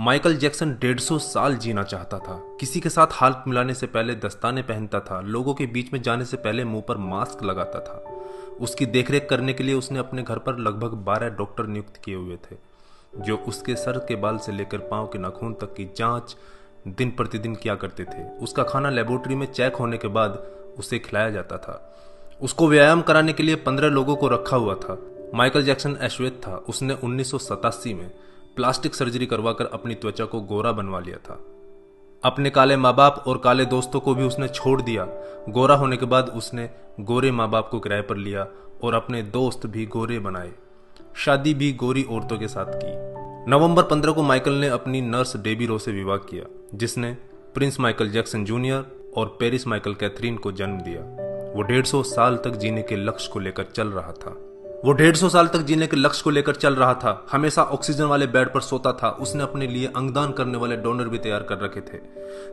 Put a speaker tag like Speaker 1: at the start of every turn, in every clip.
Speaker 1: Michael Jackson 150 साल जीना चाहता था। किसी के साथ हाथ मिलाने से पहले दस्ताने पहनता था, लोगों के बीच में जाने से पहले मुंह पर मास्क लगाता था। उसकी देखरेख करने के लिए उसने अपने घर पर लगभग 12 डॉक्टर नियुक्त किए हुए थे, जो उसके सर के बाल से लेकर पांव के नाखून तक की जांच दिन प्रतिदिन किया करते थे। उसका खाना लेबोरेटरी में चेक होने के बाद उसे खिलाया जाता था। उसको व्यायाम कराने के लिए 15 लोगों को रखा हुआ था। माइकल जैक्सन अश्वेत था। उसने 1987 में प्लास्टिक सर्जरी करवाकर अपनी त्वचा को गोरा बनवा लिया था। अपने काले माँ बाप और काले दोस्तों को भी उसने छोड़ दिया। गोरा होने के बाद उसने गोरे माँ बाप को किराए पर लिया और अपने दोस्त भी गोरे बनाए। शादी भी गोरी औरतों के साथ की। नवंबर 15 को माइकल ने अपनी नर्स डेबी रो से विवाह किया, जिसने प्रिंस माइकल जैक्सन जूनियर और पेरिस माइकल कैथरीन को जन्म दिया। वो 150 साल तक जीने के लक्ष्य को लेकर चल रहा था। हमेशा ऑक्सीजन वाले बेड पर सोता था। उसने अपने लिए अंगदान करने वाले डोनर भी तैयार कर रखे थे,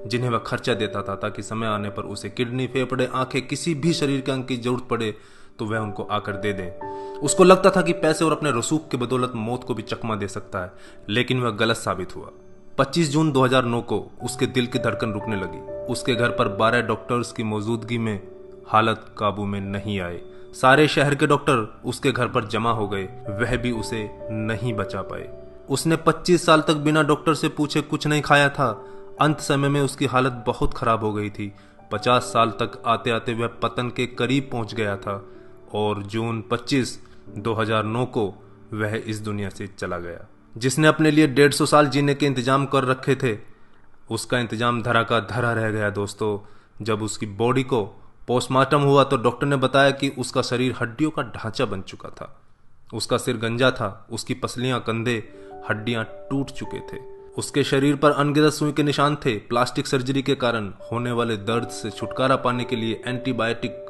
Speaker 1: जिन्हें वह खर्चा देता था, ताकि समय आने पर उसे किडनी, फेफड़े, आंखें, किसी भी शरीर के अंग की जरूरत पड़े तो वह उनको आकर दे दे। उसको लगता था कि पैसे और अपने रसूख के बदौलत मौत को भी चकमा दे सकता है, लेकिन वह गलत साबित हुआ। 25 जून 2009 को उसके दिल की धड़कन रुकने लगी। उसके घर पर 12 डॉक्टर्स की मौजूदगी में हालत काबू में नहीं आई। सारे शहर के डॉक्टर उसके घर पर जमा हो गए, वह भी उसे नहीं बचा पाए। उसने 25 साल तक बिना डॉक्टर से पूछे कुछ नहीं खाया था। अंत समय में उसकी हालत बहुत खराब हो गई थी। 50 साल तक आते आते वह पतन के करीब पहुंच गया था और जून 25, 2009 को वह इस दुनिया से चला गया। जिसने अपने लिए 150 साल जीने के इंतजाम कर रखे थे, उसका इंतजाम धरा का धरा रह गया दोस्तों। जब उसकी बॉडी को पोस्टमार्टम हुआ तो डॉक्टर ने बताया कि उसका शरीर हड्डियों का ढांचा बन चुका था। उसका सिर गंजा था, उसकी पसलियां, कंधे, हड्डियां टूट चुके थे। उसके शरीर पर अनगिनत सुई के निशान थे। प्लास्टिक सर्जरी के कारण होने वाले दर्द से छुटकारा पाने के लिए एंटीबायोटिक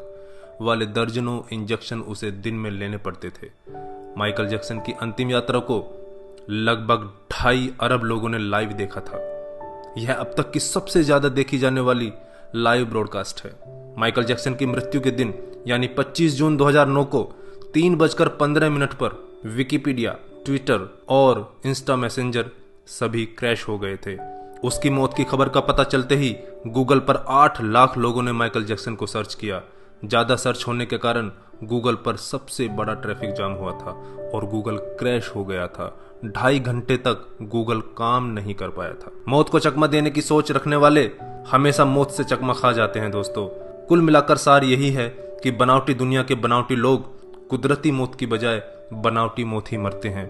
Speaker 1: वाले दर्जनों इंजेक्शन उसे दिन में लेने पड़ते थे। माइकल जैक्सन की अंतिम यात्रा को लगभग 2.5 अरब लोगों ने लाइव देखा था। यह अब तक की सबसे ज्यादा देखी जाने वाली लाइव ब्रॉडकास्ट है। माइकल जैक्सन की मृत्यु के दिन यानी 25 जून 2009 को 3:15 पर विकिपीडिया, ट्विटर और इंस्टा मैसेंजर सभी क्रैश हो गए थे। उसकी मौत की खबर का पता चलते ही गूगल पर 8 लाख लोगों ने माइकल जैक्सन को सर्च किया। ज्यादा सर्च होने के कारण गूगल पर सबसे बड़ा ट्रैफिक जाम हुआ था और गूगल क्रैश हो गया था। 2.5 घंटे तक गूगल काम नहीं कर पाया था। मौत को चकमा देने की सोच रखने वाले हमेशा मौत से चकमा खा जाते हैं दोस्तों। कुल मिलाकर सार यही है कि बनावटी दुनिया के बनावटी लोग कुदरती मौत की बजाय बनावटी मौत ही मरते हैं।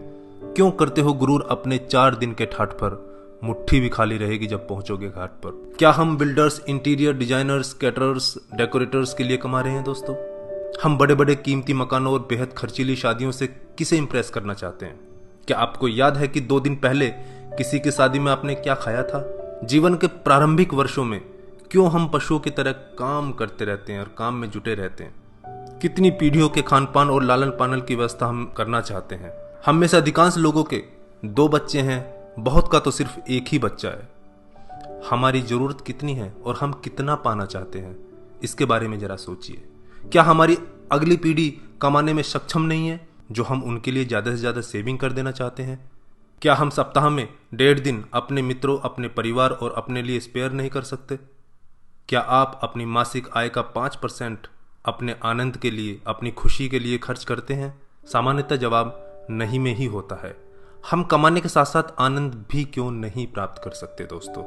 Speaker 1: क्यों करते हो गुरूर अपने 4 दिन के ठाठ पर? मुट्ठी भी खाली रहेगी जब पहुंचोगे घाट पर। क्या हम builders, interior designers, caterers, decorators के लिए कमा रहे हैं दोस्तों? हम बड़े बड़े कीमती मकानों और बेहद खर्चीली शादियों से किसे इंप्रेस करना चाहते हैं? क्या आपको याद है कि 2 दिन पहले किसी की शादी में आपने क्या खाया था? जीवन के प्रारंभिक वर्षों में क्यों हम पशुओं की तरह काम करते रहते हैं और काम में जुटे रहते हैं? कितनी पीढ़ियों के खान पान और लालन पालन की व्यवस्था हम करना चाहते हैं? हम में से अधिकांश लोगों के 2 बच्चे हैं, बहुत का तो सिर्फ 1 ही बच्चा है। हमारी जरूरत कितनी है और हम कितना पाना चाहते हैं, इसके बारे में जरा सोचिए। क्या हमारी अगली पीढ़ी कमाने में सक्षम नहीं है जो हम उनके लिए ज्यादा से ज्यादा सेविंग कर देना चाहते हैं? क्या हम सप्ताह में 1.5 दिन अपने मित्रों, अपने परिवार और अपने लिए स्पेयर नहीं कर सकते? क्या आप अपनी मासिक आय का 5% अपने आनंद के लिए, अपनी खुशी के लिए खर्च करते हैं? सामान्यतः जवाब नहीं में ही होता है। हम कमाने के साथ साथ आनंद भी क्यों नहीं प्राप्त कर सकते दोस्तों?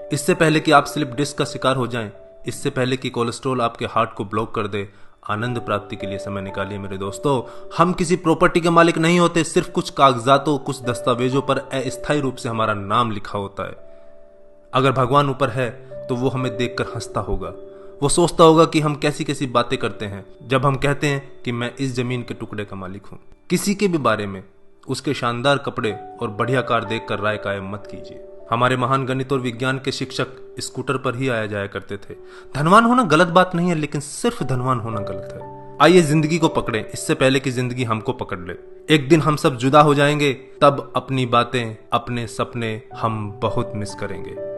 Speaker 1: इससे पहले कि आप स्लिप डिस्क का शिकार हो जाएं, इससे पहले कि कोलेस्ट्रॉल आपके हार्ट को ब्लॉक कर दे, आनंद प्राप्ति के लिए समय निकालिए मेरे दोस्तों। हम किसी प्रॉपर्टी के मालिक नहीं होते, सिर्फ कुछ कागजातों, कुछ दस्तावेजों पर अस्थायी रूप से हमारा नाम लिखा होता है। अगर भगवान ऊपर है तो वो हमें देखकर हंसता होगा। वो सोचता होगा कि हम कैसी कैसी बातें करते हैं जब हम कहते हैं कि मैं इस जमीन के टुकड़े का मालिक हूं। किसी के भी बारे में उसके शानदार कपड़े और बढ़िया कार देखकर राय कायम मत कीजिए। हमारे महान गणित और विज्ञान के शिक्षक स्कूटर पर ही आया जाया करते थे। धनवान होना गलत बात नहीं है, लेकिन सिर्फ धनवान होना गलत है। आइए जिंदगी को पकड़ें इससे पहले कि जिंदगी हमको पकड़ ले। एक दिन हम सब जुदा हो जाएंगे, तब अपनी बातें, अपने सपने हम बहुत मिस करेंगे।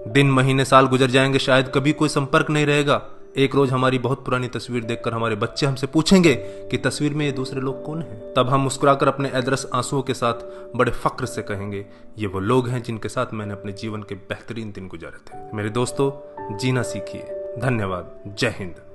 Speaker 1: दिन, महीने, साल गुजर जाएंगे, शायद कभी कोई संपर्क नहीं रहेगा, एक रोज हमारी बहुत पुरानी तस्वीर देखकर हमारे बच्चे हमसे पूछेंगे कि तस्वीर में ये दूसरे लोग कौन हैं? तब हम मुस्कुराकर अपने अदरस आंसुओं के साथ बड़े फक्र से कहेंगे, ये वो लोग हैं जिनके साथ मैंने अपने जीवन के बेहतरीन दिन गुजारे थे। मेरे दोस्तों, जीना सीखिए। धन्यवाद। जय हिंद।